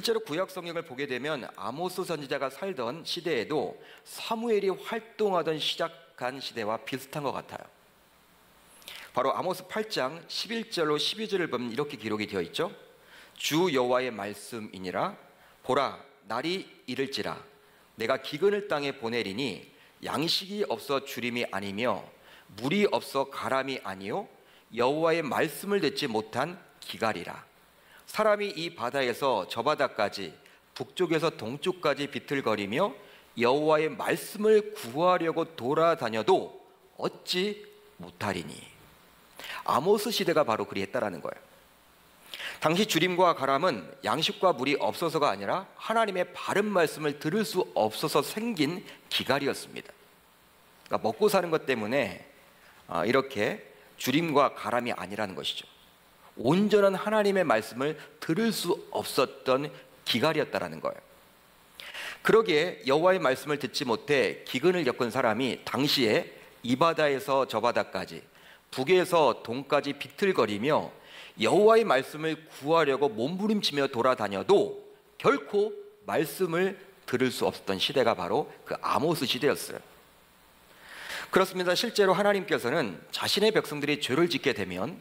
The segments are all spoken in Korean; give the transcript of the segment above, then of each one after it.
실제로 구약 성경을 보게 되면 아모스 선지자가 살던 시대에도 사무엘이 활동하던 시작한 시대와 비슷한 것 같아요. 바로 아모스 8장 11절로 12절을 보면 이렇게 기록이 되어 있죠. 주 여호와의 말씀이니라. 보라, 날이 이를지라 내가 기근을 땅에 보내리니 양식이 없어 주림이 아니며 물이 없어 가람이 아니요 여호와의 말씀을 듣지 못한 기갈이라. 사람이 이 바다에서 저 바다까지 북쪽에서 동쪽까지 비틀거리며 여호와의 말씀을 구하려고 돌아다녀도 얻지 못하리니. 아모스 시대가 바로 그리했다라는 거예요. 당시 주림과 가람은 양식과 물이 없어서가 아니라 하나님의 바른 말씀을 들을 수 없어서 생긴 기갈이었습니다. 그러니까 먹고 사는 것 때문에 이렇게 주림과 가람이 아니라는 것이죠. 온전한 하나님의 말씀을 들을 수 없었던 기갈이었다라는 거예요. 그러기에 여호와의 말씀을 듣지 못해 기근을 겪은 사람이 당시에 이 바다에서 저 바다까지 북에서 동까지 비틀거리며 여호와의 말씀을 구하려고 몸부림치며 돌아다녀도 결코 말씀을 들을 수 없었던 시대가 바로 그 아모스 시대였어요. 그렇습니다. 실제로 하나님께서는 자신의 백성들이 죄를 짓게 되면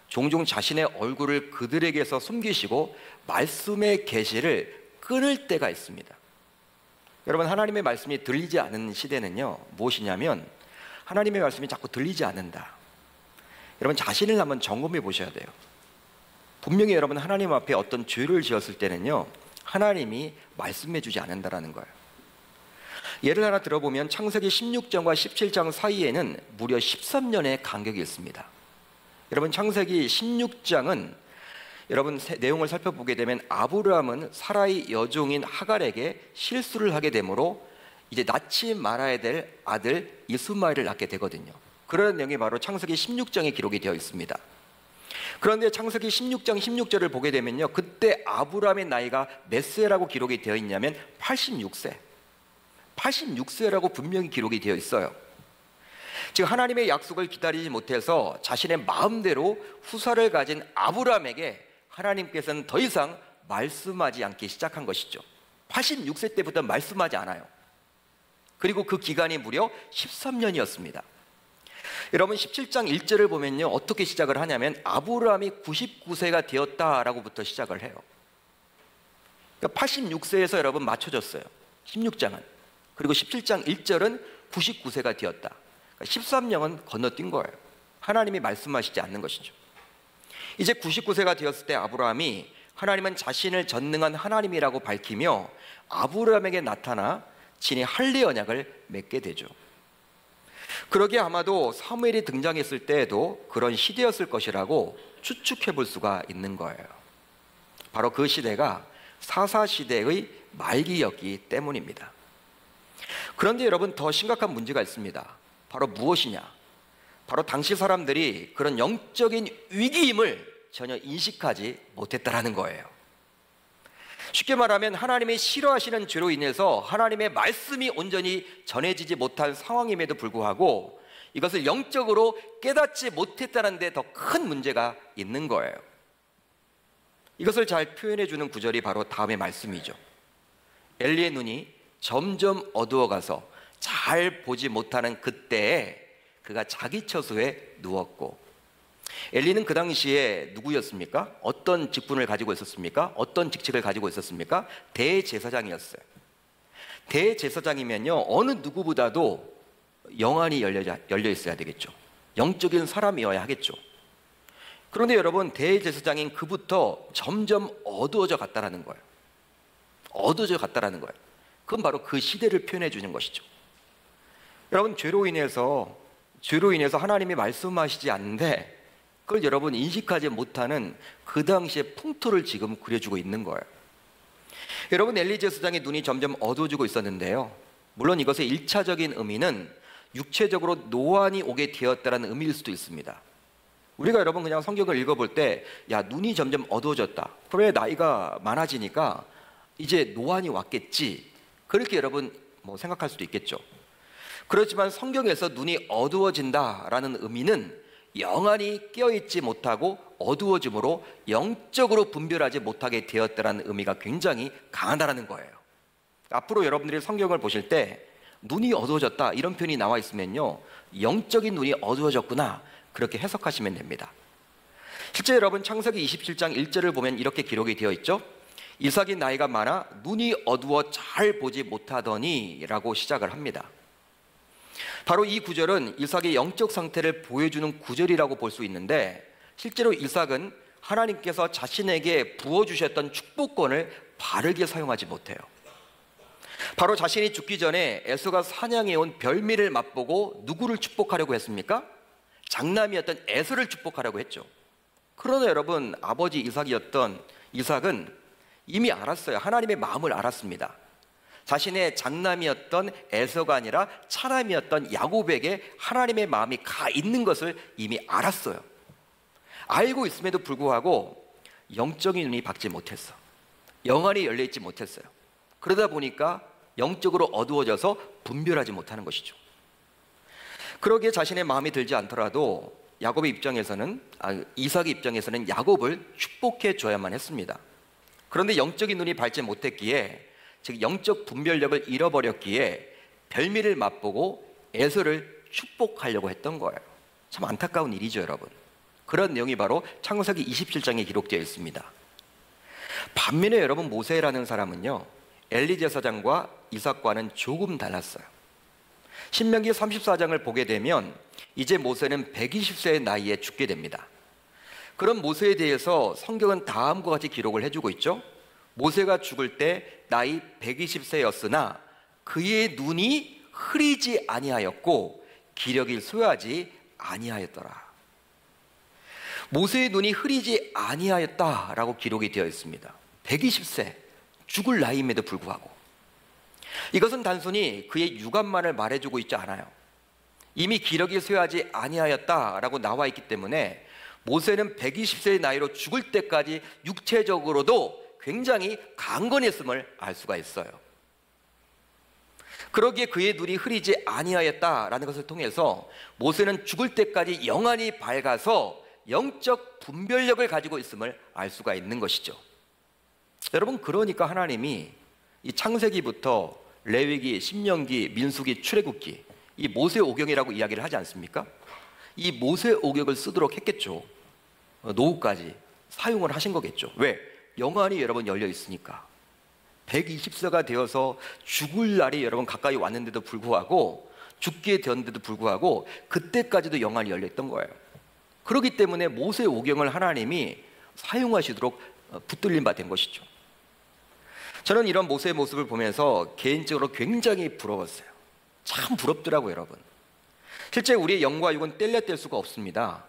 종종 자신의 얼굴을 그들에게서 숨기시고 말씀의 계시를 끊을 때가 있습니다. 여러분, 하나님의 말씀이 들리지 않는 시대는요, 무엇이냐면 하나님의 말씀이 자꾸 들리지 않는다. 여러분, 자신을 한번 점검해 보셔야 돼요. 분명히 여러분 하나님 앞에 어떤 죄를 지었을 때는요, 하나님이 말씀해 주지 않는다라는 거예요. 예를 하나 들어보면 창세기 16장과 17장 사이에는 무려 13년의 간격이 있습니다. 여러분, 창세기 16장은 여러분 내용을 살펴보게 되면 아브라함은 사라의 여종인 하갈에게 실수를 하게 되므로 이제 낳지 말아야 될 아들 이스마엘을 낳게 되거든요. 그런 내용이 바로 창세기 16장에 기록이 되어 있습니다. 그런데 창세기 16장 16절을 보게 되면요, 그때 아브라함의 나이가 몇 세라고 기록이 되어 있냐면 86세라고 분명히 기록이 되어 있어요. 즉 하나님의 약속을 기다리지 못해서 자신의 마음대로 후사를 가진 아브라함에게 하나님께서는 더 이상 말씀하지 않기 시작한 것이죠. 86세 때부터 말씀하지 않아요. 그리고 그 기간이 무려 13년이었습니다. 여러분 17장 1절을 보면요, 어떻게 시작을 하냐면 아브라함이 99세가 되었다라고부터 시작을 해요. 그러니까 86세에서 여러분 맞춰졌어요. 16장은. 그리고 17장 1절은 99세가 되었다. 그러니까 13년은 건너뛴 거예요. 하나님이 말씀하시지 않는 것이죠. 이제 99세가 되었을 때 아브라함이 하나님은 자신을 전능한 하나님이라고 밝히며 아브라함에게 나타나 친히 할례 언약을 맺게 되죠. 그러기에 아마도 사무엘이 등장했을 때에도 그런 시대였을 것이라고 추측해 볼 수가 있는 거예요. 바로 그 시대가 사사시대의 말기였기 때문입니다. 그런데 여러분, 더 심각한 문제가 있습니다. 바로 무엇이냐? 바로 당시 사람들이 그런 영적인 위기임을 전혀 인식하지 못했다라는 거예요. 쉽게 말하면 하나님이 싫어하시는 죄로 인해서 하나님의 말씀이 온전히 전해지지 못한 상황임에도 불구하고 이것을 영적으로 깨닫지 못했다는 데 더 큰 문제가 있는 거예요. 이것을 잘 표현해 주는 구절이 바로 다음의 말씀이죠. 엘리의 눈이 점점 어두워가서 잘 보지 못하는 그때에 그가 자기 처소에 누웠고. 엘리는 그 당시에 누구였습니까? 어떤 직분을 가지고 있었습니까? 어떤 직책을 가지고 있었습니까? 대제사장이었어요. 대제사장이면요, 어느 누구보다도 영안이 열려 있어야 되겠죠. 영적인 사람이어야 하겠죠. 그런데 여러분, 대제사장인 그부터 점점 어두워져 갔다라는 거예요. 어두워져 갔다라는 거예요. 그건 바로 그 시대를 표현해 주는 것이죠. 여러분, 죄로 인해서 하나님이 말씀하시지 않는데 그걸 여러분 인식하지 못하는 그 당시의 풍토를 지금 그려주고 있는 거예요. 여러분, 엘리 제사장의 눈이 점점 어두워지고 있었는데요, 물론 이것의 1차적인 의미는 육체적으로 노안이 오게 되었다는 의미일 수도 있습니다. 우리가 여러분 그냥 성경을 읽어볼 때, 야, 눈이 점점 어두워졌다, 그래 나이가 많아지니까 이제 노안이 왔겠지, 그렇게 여러분 생각할 수도 있겠죠. 그렇지만 성경에서 눈이 어두워진다라는 의미는 영안이 깨어있지 못하고 어두워짐으로 영적으로 분별하지 못하게 되었다는 의미가 굉장히 강하다는 거예요. 앞으로 여러분들이 성경을 보실 때 눈이 어두워졌다 이런 표현이 나와 있으면요, 영적인 눈이 어두워졌구나 그렇게 해석하시면 됩니다. 실제 여러분 창세기 27장 1절을 보면 이렇게 기록이 되어 있죠. 이삭이 나이가 많아 눈이 어두워 잘 보지 못하더니 라고 시작을 합니다. 바로 이 구절은 이삭의 영적 상태를 보여주는 구절이라고 볼 수 있는데, 실제로 이삭은 하나님께서 자신에게 부어주셨던 축복권을 바르게 사용하지 못해요. 바로 자신이 죽기 전에 에서가 사냥해온 별미를 맛보고 누구를 축복하려고 했습니까? 장남이었던 에서를 축복하려고 했죠. 그러나 여러분, 아버지 이삭이었던 이삭은 이미 알았어요. 하나님의 마음을 알았습니다. 자신의 장남이었던 에서가 아니라 차남이었던 야곱에게 하나님의 마음이 가 있는 것을 이미 알았어요. 알고 있음에도 불구하고 영적인 눈이 밝지 못했어. 영안이 열려있지 못했어요. 그러다 보니까 영적으로 어두워져서 분별하지 못하는 것이죠. 그러기에 자신의 마음이 들지 않더라도 야곱의 입장에서는, 이삭의 입장에서는 야곱을 축복해 줘야만 했습니다. 그런데 영적인 눈이 밝지 못했기에, 즉 영적 분별력을 잃어버렸기에 별미를 맛보고 에서를 축복하려고 했던 거예요. 참 안타까운 일이죠, 여러분. 그런 내용이 바로 창세기 27장에 기록되어 있습니다. 반면에 여러분, 모세라는 사람은요, 엘리 제사장과 이삭과는 조금 달랐어요. 신명기 34장을 보게 되면 이제 모세는 120세의 나이에 죽게 됩니다. 그런 모세에 대해서 성경은 다음과 같이 기록을 해주고 있죠. 모세가 죽을 때 나이 120세였으나 그의 눈이 흐리지 아니하였고 기력이 쇠하지 아니하였더라. 모세의 눈이 흐리지 아니하였다라고 기록이 되어 있습니다. 120세, 죽을 나이임에도 불구하고. 이것은 단순히 그의 육안만을 말해주고 있지 않아요. 이미 기력이 쇠하지 아니하였다라고 나와 있기 때문에 모세는 120세의 나이로 죽을 때까지 육체적으로도 굉장히 강건했음을 알 수가 있어요. 그러기에 그의 눈이 흐리지 아니하였다라는 것을 통해서 모세는 죽을 때까지 영안이 밝아서 영적 분별력을 가지고 있음을 알 수가 있는 것이죠. 여러분, 그러니까 하나님이 이 창세기부터 레위기, 신명기, 민수기, 출애굽기, 이 모세 오경이라고 이야기를 하지 않습니까? 이 모세 오경을 쓰도록 했겠죠. 노후까지 사용을 하신 거겠죠. 왜? 영안이 여러분 열려 있으니까. 120세가 되어서 죽을 날이 여러분 가까이 왔는데도 불구하고, 죽게 되었는데도 불구하고 그때까지도 영안이 열려 있던 거예요. 그렇기 때문에 모세 오경을 하나님이 사용하시도록 붙들린 바 된 것이죠. 저는 이런 모세의 모습을 보면서 개인적으로 굉장히 부러웠어요. 참 부럽더라고요, 여러분. 실제 우리의 영과 육은 뗄려 뗄 수가 없습니다.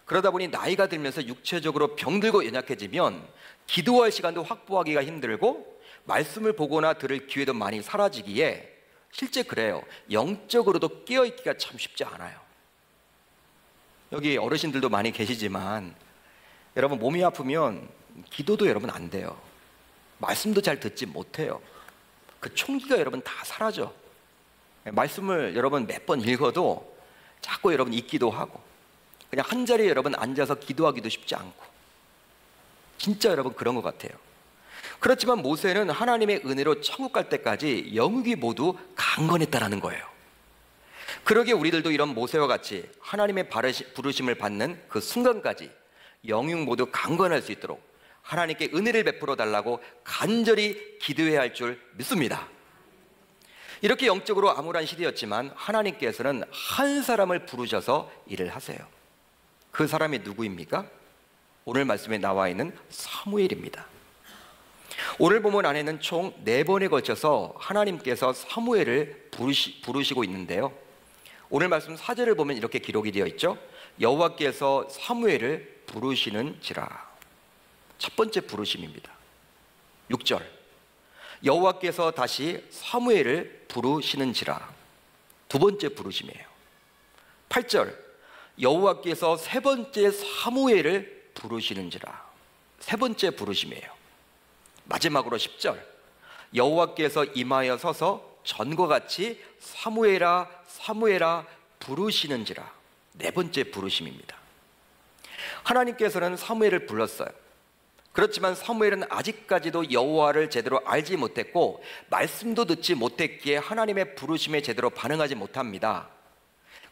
그러다 보니 나이가 들면서 육체적으로 병들고 연약해지면 기도할 시간도 확보하기가 힘들고 말씀을 보거나 들을 기회도 많이 사라지기에 실제 그래요. 영적으로도 깨어있기가 참 쉽지 않아요. 여기 어르신들도 많이 계시지만 여러분, 몸이 아프면 기도도 여러분 안 돼요. 말씀도 잘 듣지 못해요. 그 총기가 여러분 다 사라져. 말씀을 여러분 몇 번 읽어도 자꾸 여러분 잊기도 하고, 그냥 한 자리에 여러분 앉아서 기도하기도 쉽지 않고, 진짜 여러분 그런 것 같아요. 그렇지만 모세는 하나님의 은혜로 천국 갈 때까지 영육이 모두 강건했다라는 거예요. 그러기에 우리들도 이런 모세와 같이 하나님의 부르심을 받는 그 순간까지 영육 모두 강건할 수 있도록 하나님께 은혜를 베풀어 달라고 간절히 기도해야 할 줄 믿습니다. 이렇게 영적으로 암울한 시대였지만 하나님께서는 한 사람을 부르셔서 일을 하세요. 그 사람이 누구입니까? 오늘 말씀에 나와 있는 사무엘입니다. 오늘 본문 안에는 총 4번에 걸쳐서 하나님께서 사무엘을 부르시고 있는데요, 오늘 말씀 4절을 보면 이렇게 기록이 되어 있죠. 여호와께서 사무엘을 부르시는지라. 첫 번째 부르심입니다. 6절, 여호와께서 다시 사무엘을 부르시는지라. 두 번째 부르심이에요. 8절, 여호와께서 세 번째 사무엘을 부르시는지라. 세 번째 부르심이에요. 마지막으로 10절, 여호와께서 임하여 서서 전과 같이 사무엘아 사무엘아 부르시는지라. 네 번째 부르심입니다. 하나님께서는 사무엘을 불렀어요. 그렇지만 사무엘은 아직까지도 여호와를 제대로 알지 못했고 말씀도 듣지 못했기에 하나님의 부르심에 제대로 반응하지 못합니다.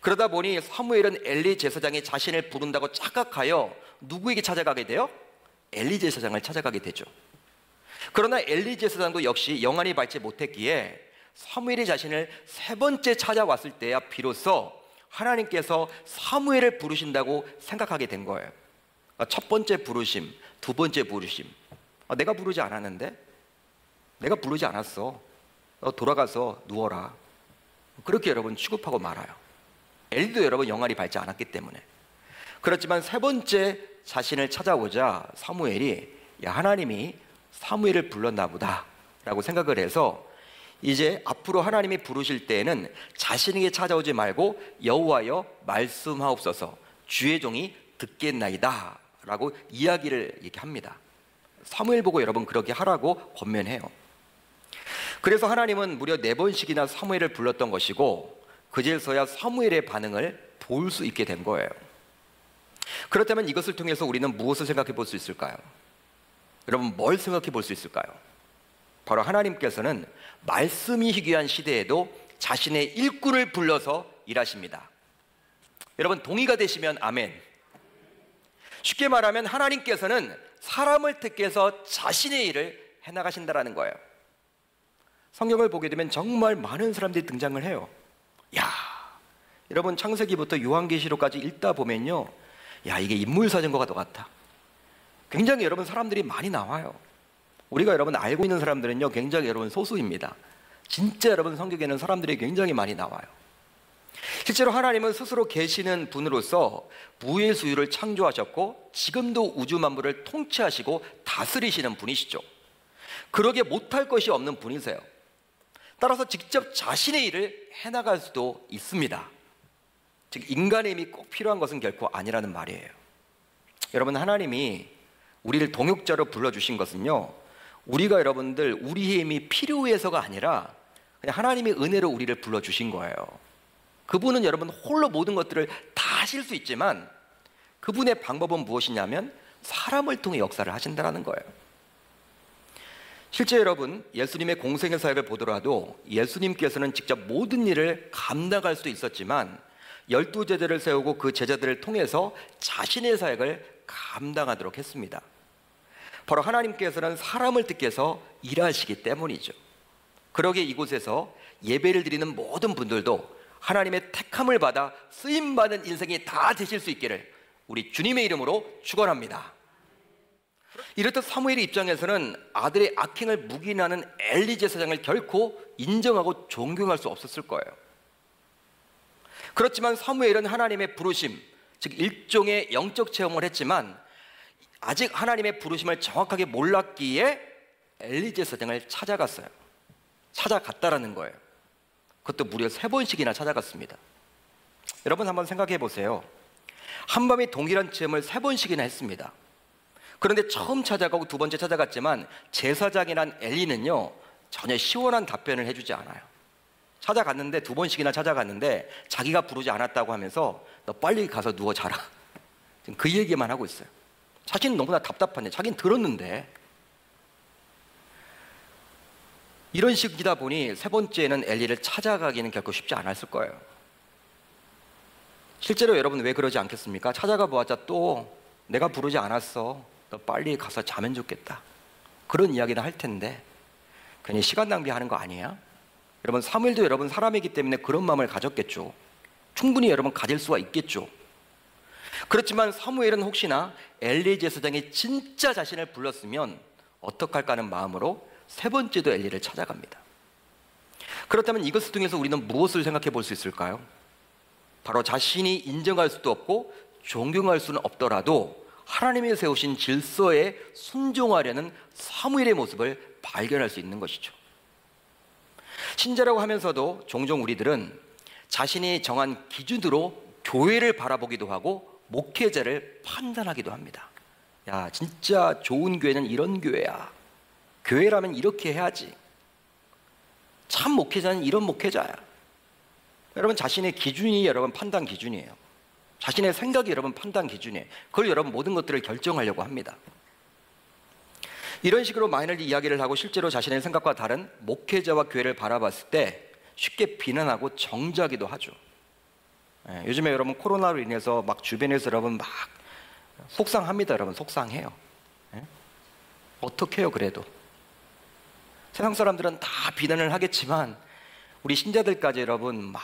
그러다 보니 사무엘은 엘리 제사장이 자신을 부른다고 착각하여 누구에게 찾아가게 돼요? 엘리 제사장을 찾아가게 되죠. 그러나 엘리 제사장도 역시 영안이 밝지 못했기에 사무엘이 자신을 세 번째 찾아왔을 때야 비로소 하나님께서 사무엘을 부르신다고 생각하게 된 거예요. 첫 번째 부르심, 두 번째 부르심. 내가 부르지 않았는데? 내가 부르지 않았어. 너 돌아가서 누워라. 그렇게 여러분 취급하고 말아요. 엘리도 여러분 영안이 밝지 않았기 때문에. 그렇지만 세 번째 자신을 찾아오자 사무엘이 야, 하나님이 사무엘을 불렀나 보다 라고 생각을 해서 이제 앞으로 하나님이 부르실 때에는 자신에게 찾아오지 말고 여호와여 말씀하옵소서 주의 종이 듣겠나이다 라고 이야기를 합니다. 사무엘 보고 여러분 그렇게 하라고 권면해요. 그래서 하나님은 무려 4번씩이나 사무엘을 불렀던 것이고 그제서야 사무엘의 반응을 볼 수 있게 된 거예요. 그렇다면 이것을 통해서 우리는 무엇을 생각해 볼 수 있을까요? 여러분 뭘 생각해 볼 수 있을까요? 바로 하나님께서는 말씀이 희귀한 시대에도 자신의 일꾼을 불러서 일하십니다. 여러분 동의가 되시면 아멘. 쉽게 말하면 하나님께서는 사람을 택해서 자신의 일을 해나가신다는 거예요. 성경을 보게 되면 정말 많은 사람들이 등장을 해요. 야, 여러분 창세기부터 요한계시록까지 읽다 보면요, 야, 이게 인물사전과도 같아. 굉장히 여러분 사람들이 많이 나와요. 우리가 여러분 알고 있는 사람들은요 굉장히 여러분 소수입니다. 진짜 여러분 성경에는 사람들이 굉장히 많이 나와요. 실제로 하나님은 스스로 계시는 분으로서 무의 수유를 창조하셨고 지금도 우주 만물을 통치하시고 다스리시는 분이시죠. 그러게 못할 것이 없는 분이세요. 따라서 직접 자신의 일을 해나갈 수도 있습니다. 즉 인간의 힘이 꼭 필요한 것은 결코 아니라는 말이에요. 여러분 하나님이 우리를 동역자로 불러주신 것은요 우리가 여러분들 우리의 힘이 필요해서가 아니라 그냥 하나님의 은혜로 우리를 불러주신 거예요. 그분은 여러분 홀로 모든 것들을 다 하실 수 있지만 그분의 방법은 무엇이냐면 사람을 통해 역사를 하신다는 거예요. 실제 여러분 예수님의 공생의 사역을 보더라도 예수님께서는 직접 모든 일을 감당할 수도 있었지만 12제자를 세우고 그 제자들을 통해서 자신의 사역을 감당하도록 했습니다. 바로 하나님께서는 사람을 택해서 일하시기 때문이죠. 그러기에 이곳에서 예배를 드리는 모든 분들도 하나님의 택함을 받아 쓰임받은 인생이 다 되실 수 있기를 우리 주님의 이름으로 축원합니다. 이렇듯 사무엘의 입장에서는 아들의 악행을 묵인하는 엘리 제사장을 결코 인정하고 존경할 수 없었을 거예요. 그렇지만 사무엘은 하나님의 부르심, 즉 일종의 영적 체험을 했지만 아직 하나님의 부르심을 정확하게 몰랐기에 엘리 제사장을 찾아갔어요. 찾아갔다라는 거예요. 그것도 무려 3번씩이나 찾아갔습니다. 여러분 한번 생각해 보세요. 한밤의 동일한 체험을 3번씩이나 했습니다. 그런데 처음 찾아가고 두 번째 찾아갔지만 제사장이란 엘리는요 전혀 시원한 답변을 해주지 않아요. 찾아갔는데 2번씩이나 찾아갔는데 자기가 부르지 않았다고 하면서 너 빨리 가서 누워 자라. 지금 그 얘기만 하고 있어요. 자신은 너무나 답답한데 자기는 들었는데. 이런 식이다 보니 3번째는 엘리를 찾아가기는 결코 쉽지 않았을 거예요. 실제로 여러분 왜 그러지 않겠습니까? 찾아가 보았자 또 내가 부르지 않았어. 너 빨리 가서 자면 좋겠다. 그런 이야기는 할 텐데 괜히 시간 낭비하는 거 아니야? 여러분 사무엘도 여러분 사람이기 때문에 그런 마음을 가졌겠죠. 충분히 여러분 가질 수가 있겠죠. 그렇지만 사무엘은 혹시나 엘리 제사장이 진짜 자신을 불렀으면 어떡할까 하는 마음으로 3번째도 엘리를 찾아갑니다. 그렇다면 이것을 통해서 우리는 무엇을 생각해 볼 수 있을까요? 바로 자신이 인정할 수도 없고 존경할 수는 없더라도 하나님이 세우신 질서에 순종하려는 사무엘의 모습을 발견할 수 있는 것이죠. 신자라고 하면서도 종종 우리들은 자신이 정한 기준으로 교회를 바라보기도 하고 목회자를 판단하기도 합니다. 야, 진짜 좋은 교회는 이런 교회야. 교회라면 이렇게 해야지. 참 목회자는 이런 목회자야. 여러분 자신의 기준이 여러분 판단 기준이에요. 자신의 생각이 여러분 판단 기준이에요. 그걸 여러분 모든 것들을 결정하려고 합니다. 이런 식으로 마이너리 이야기를 하고 실제로 자신의 생각과 다른 목회자와 교회를 바라봤을 때 쉽게 비난하고 정죄하기도 하죠. 요즘에 여러분 코로나로 인해서 막 주변에서 여러분 막 속상합니다. 여러분 속상해요. 어떻게 해요 그래도? 세상 사람들은 다 비난을 하겠지만 우리 신자들까지 여러분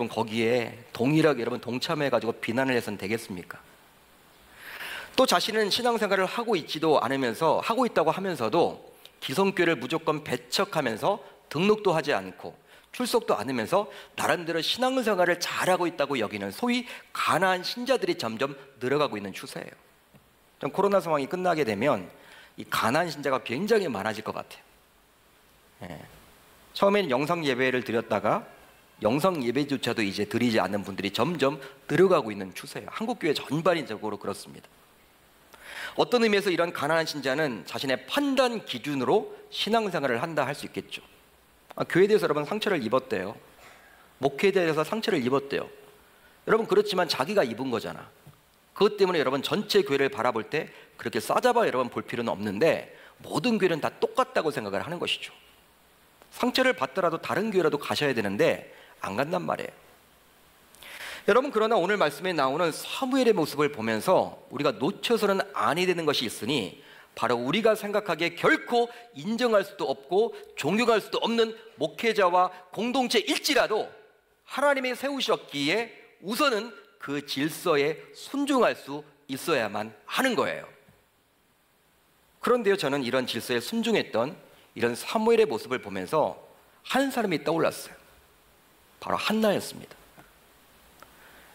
거기에 동일하게 여러분 동참해가지고 비난을 해서는 되겠습니까? 또 자신은 신앙생활을 하고 있다고 하면서도 기성교회를 무조건 배척하면서 등록도 하지 않고 출석도 않으면서 나름대로 신앙생활을 잘하고 있다고 여기는 소위 가난한 신자들이 점점 늘어가고 있는 추세예요. 좀 코로나 상황이 끝나게 되면 이 가난한 신자가 굉장히 많아질 것 같아요. 처음에는 영상 예배를 드렸다가 영상 예배조차도 이제 드리지 않는 분들이 점점 늘어가고 있는 추세예요. 한국교회 전반적으로 그렇습니다. 어떤 의미에서 이런 가난한 신자는 자신의 판단 기준으로 신앙생활을 한다 할 수 있겠죠. 교회에 대해서 여러분 상처를 입었대요. 목회에 대해서 상처를 입었대요. 여러분 그렇지만 자기가 입은 거잖아. 그것 때문에 여러분 전체 교회를 바라볼 때 그렇게 싸잡아 여러분 볼 필요는 없는데 모든 교회는 다 똑같다고 생각을 하는 것이죠. 상처를 받더라도 다른 교회라도 가셔야 되는데 안 간단 말이에요. 여러분 그러나 오늘 말씀에 나오는 사무엘의 모습을 보면서 우리가 놓쳐서는 아니 되는 것이 있으니 바로 우리가 생각하기에 결코 인정할 수도 없고 존경할 수도 없는 목회자와 공동체일지라도 하나님이 세우셨기에 우선은 그 질서에 순종할 수 있어야만 하는 거예요. 그런데요 저는 이런 질서에 순종했던 이런 사무엘의 모습을 보면서 한 사람이 떠올랐어요. 바로 한나였습니다.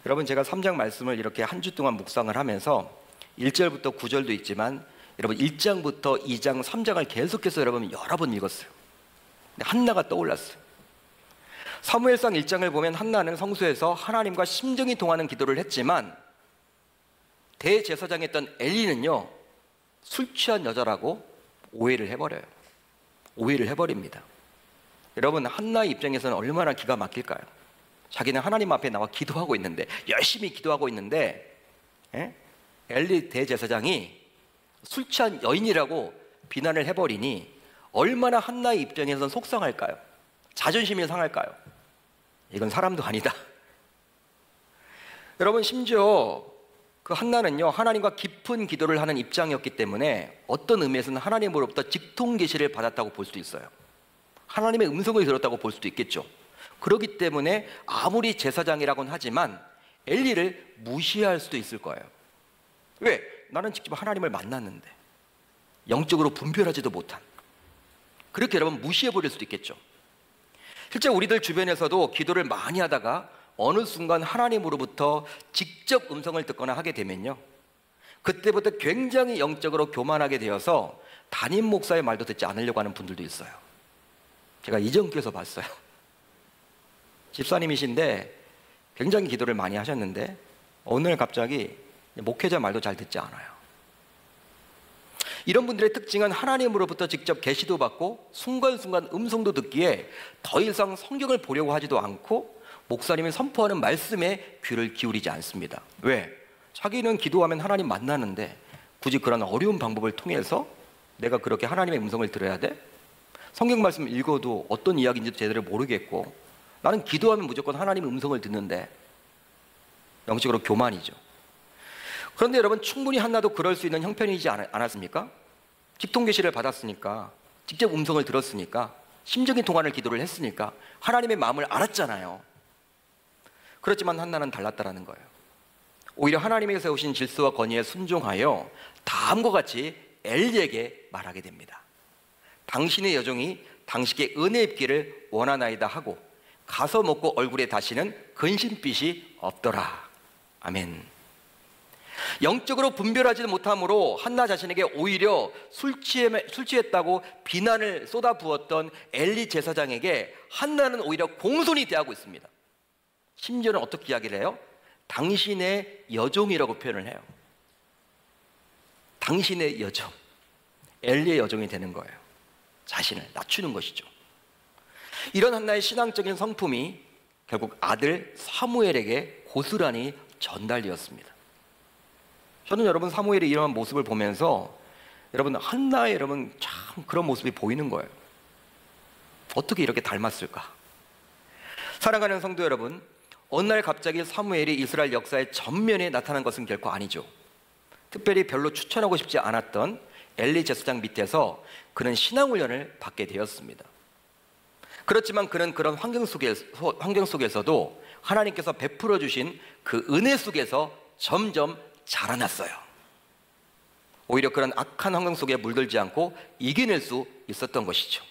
여러분 제가 3장 말씀을 이렇게 한 주 동안 묵상을 하면서 1절부터 9절도 있지만 여러분 1장부터 2장, 3장을 계속해서 여러분 여러 번 읽었어요. 근데 한나가 떠올랐어요. 사무엘상 1장을 보면 한나는 성소에서 하나님과 심정이 통하는 기도를 했지만 대제사장이었던 엘리는요 술 취한 여자라고 오해를 해버립니다. 여러분 한나의 입장에서는 얼마나 기가 막힐까요? 자기는 하나님 앞에 나와 기도하고 있는데 열심히 기도하고 있는데 엘리 대제사장이 술 취한 여인이라고 비난을 해버리니 얼마나 한나의 입장에서는 속상할까요? 자존심이 상할까요? 이건 사람도 아니다. 여러분 심지어 그 한나는요 하나님과 깊은 기도를 하는 입장이었기 때문에 어떤 의미에서는 하나님으로부터 직통 계시를 받았다고 볼 수도 있어요. 하나님의 음성을 들었다고 볼 수도 있겠죠. 그렇기 때문에 아무리 제사장이라고는 하지만 엘리를 무시할 수도 있을 거예요. 왜? 나는 직접 하나님을 만났는데 영적으로 분별하지도 못한, 그렇게 여러분 무시해버릴 수도 있겠죠. 실제 우리들 주변에서도 기도를 많이 하다가 어느 순간 하나님으로부터 직접 음성을 듣거나 하게 되면요 그때부터 굉장히 영적으로 교만하게 되어서 담임 목사의 말도 듣지 않으려고 하는 분들도 있어요. 제가 이전교에서 봤어요. 집사님이신데 굉장히 기도를 많이 하셨는데 오늘 갑자기 목회자 말도 잘 듣지 않아요. 이런 분들의 특징은 하나님으로부터 직접 계시도 받고 순간순간 음성도 듣기에 더 이상 성경을 보려고 하지도 않고 목사님이 선포하는 말씀에 귀를 기울이지 않습니다. 왜? 자기는 기도하면 하나님 만나는데 굳이 그런 어려운 방법을 통해서 내가 그렇게 하나님의 음성을 들어야 돼? 성경 말씀 읽어도 어떤 이야기인지도 제대로 모르겠고 나는 기도하면 무조건 하나님의 음성을 듣는데 영적으로 교만이죠. 그런데 여러분 충분히 한나도 그럴 수 있는 형편이지 않았습니까? 직통 계시를 받았으니까, 직접 음성을 들었으니까, 심적인 통화를 기도를 했으니까 하나님의 마음을 알았잖아요. 그렇지만 한나는 달랐다라는 거예요. 오히려 하나님이 세우신 질서와 권위에 순종하여 다음과 같이 엘리에게 말하게 됩니다. 당신의 여종이 당신께 은혜 입기를 원하나이다 하고 가서 먹고 얼굴에 다시는 근심빛이 없더라. 아멘. 영적으로 분별하지 못함으로 한나 자신에게 오히려 술 취했다고 비난을 쏟아부었던 엘리 제사장에게 한나는 오히려 공손히 대하고 있습니다. 심지어는 어떻게 이야기를 해요? 당신의 여종이라고 표현을 해요. 당신의 여종, 엘리의 여종이 되는 거예요. 자신을 낮추는 것이죠. 이런 한나의 신앙적인 성품이 결국 아들 사무엘에게 고스란히 전달되었습니다. 저는 여러분 사무엘의 이러한 모습을 보면서 여러분 한나의 여러분 참 그런 모습이 보이는 거예요. 어떻게 이렇게 닮았을까? 사랑하는 성도 여러분, 어느 날 갑자기 사무엘이 이스라엘 역사의 전면에 나타난 것은 결코 아니죠. 특별히 별로 추천하고 싶지 않았던 엘리 제사장 밑에서 그는 신앙훈련을 받게 되었습니다. 그렇지만 그는 그런 환경 속에서도 하나님께서 베풀어 주신 그 은혜 속에서 점점 자라났어요. 오히려 그런 악한 환경 속에 물들지 않고 이겨낼 수 있었던 것이죠.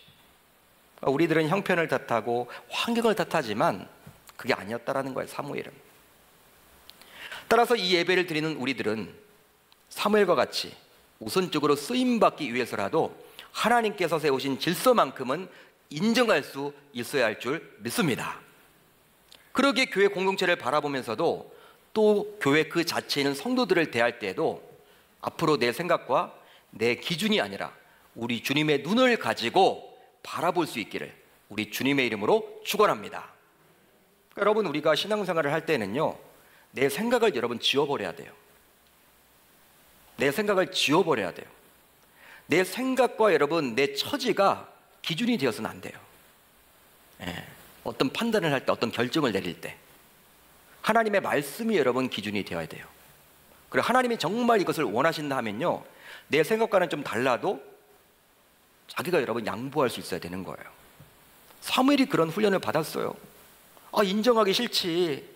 우리들은 형편을 탓하고 환경을 탓하지만 그게 아니었다라는 거예요, 사무엘은. 따라서 이 예배를 드리는 우리들은 사무엘과 같이 우선적으로 쓰임받기 위해서라도 하나님께서 세우신 질서만큼은 인정할 수 있어야 할 줄 믿습니다. 그러기에 교회 공동체를 바라보면서도 또 교회 그 자체에 있는 성도들을 대할 때에도 앞으로 내 생각과 내 기준이 아니라 우리 주님의 눈을 가지고 바라볼 수 있기를 우리 주님의 이름으로 축원합니다. 여러분, 우리가 신앙생활을 할 때는요, 내 생각을 여러분 지워버려야 돼요. 내 생각을 지워버려야 돼요. 내 생각과 여러분 내 처지가 기준이 되어서는 안 돼요. 어떤 판단을 할 때, 어떤 결정을 내릴 때 하나님의 말씀이 여러분 기준이 되어야 돼요. 그리고 하나님이 정말 이것을 원하신다 하면요, 내 생각과는 좀 달라도 자기가 여러분 양보할 수 있어야 되는 거예요. 사무엘이 그런 훈련을 받았어요. 인정하기 싫지.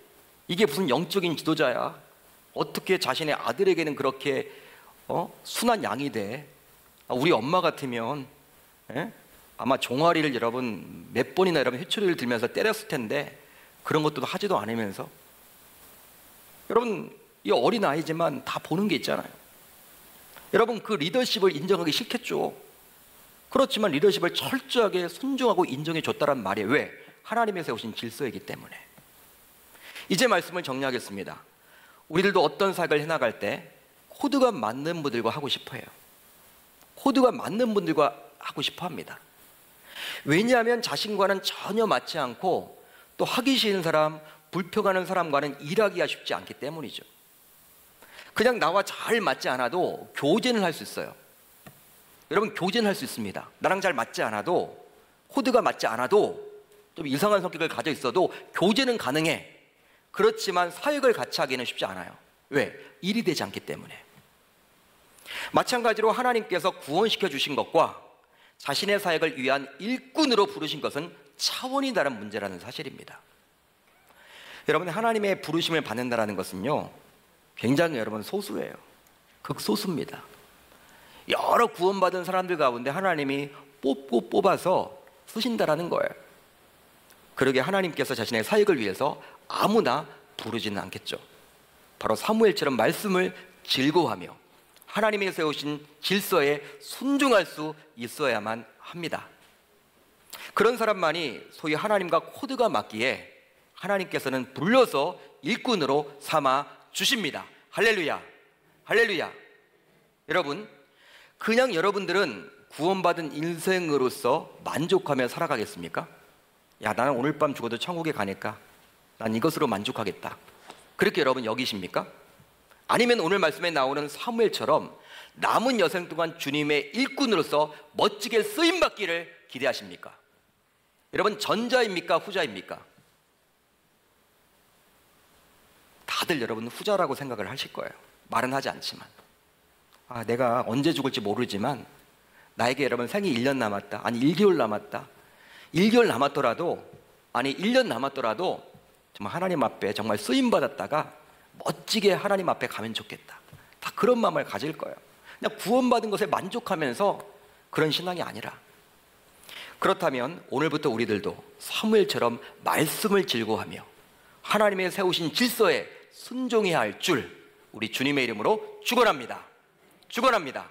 이게 무슨 영적인 지도자야. 어떻게 자신의 아들에게는 그렇게 순한 양이 돼. 우리 엄마 같으면 아마 종아리를 여러분 몇 번이나 여러분 회초리를 들면서 때렸을 텐데 그런 것도 하지도 않으면서. 여러분, 이 어린 아이지만 다 보는 게 있잖아요. 여러분, 그 리더십을 인정하기 싫겠죠. 그렇지만 리더십을 철저하게 순종하고 인정해 줬다란 말이 왜? 하나님이 세우신 질서이기 때문에. 이제 말씀을 정리하겠습니다. 우리들도 어떤 사역을 해나갈 때 코드가 맞는 분들과 하고 싶어 해요. 코드가 맞는 분들과 하고 싶어 합니다. 왜냐하면 자신과는 전혀 맞지 않고 또 하기 싫은 사람, 불평하는 사람과는 일하기가 쉽지 않기 때문이죠. 그냥 나와 잘 맞지 않아도 교제는 할 수 있어요. 여러분, 교제는 할 수 있습니다. 나랑 잘 맞지 않아도, 코드가 맞지 않아도, 좀 이상한 성격을 가져 있어도 교제는 가능해. 그렇지만 사역을 같이 하기는 쉽지 않아요. 왜? 일이 되지 않기 때문에. 마찬가지로 하나님께서 구원시켜 주신 것과 자신의 사역을 위한 일꾼으로 부르신 것은 차원이 다른 문제라는 사실입니다. 여러분, 하나님의 부르심을 받는다는 것은요, 굉장히 여러분 소수예요. 극소수입니다. 여러 구원받은 사람들 가운데 하나님이 뽑아서 쓰신다라는 거예요. 그러게 하나님께서 자신의 사역을 위해서 아무나 부르지는 않겠죠. 바로 사무엘처럼 말씀을 즐거워하며 하나님이 세우신 질서에 순종할 수 있어야만 합니다. 그런 사람만이 소위 하나님과 코드가 맞기에 하나님께서는 불러서 일꾼으로 삼아 주십니다. 할렐루야, 할렐루야. 여러분, 그냥 여러분들은 구원받은 인생으로서 만족하며 살아가겠습니까? 야, 나는 오늘 밤 죽어도 천국에 가니까 난 이것으로 만족하겠다. 그렇게 여러분 여기십니까? 아니면 오늘 말씀에 나오는 사무엘처럼 남은 여생 동안 주님의 일꾼으로서 멋지게 쓰임받기를 기대하십니까? 여러분, 전자입니까? 후자입니까? 다들 여러분 후자라고 생각을 하실 거예요. 말은 하지 않지만. 내가 언제 죽을지 모르지만 나에게 여러분 생이 1년 남았다. 아니 1개월 남았다. 1개월 남았더라도, 아니 1년 남았더라도 정말 하나님 앞에 정말 쓰임받았다가 멋지게 하나님 앞에 가면 좋겠다. 다 그런 마음을 가질 거예요. 그냥 구원받은 것에 만족하면서 그런 신앙이 아니라. 그렇다면 오늘부터 우리들도 사무엘처럼 말씀을 즐거워하며 하나님의 세우신 질서에 순종해야 할 줄 우리 주님의 이름으로 축원합니다. 축원합니다.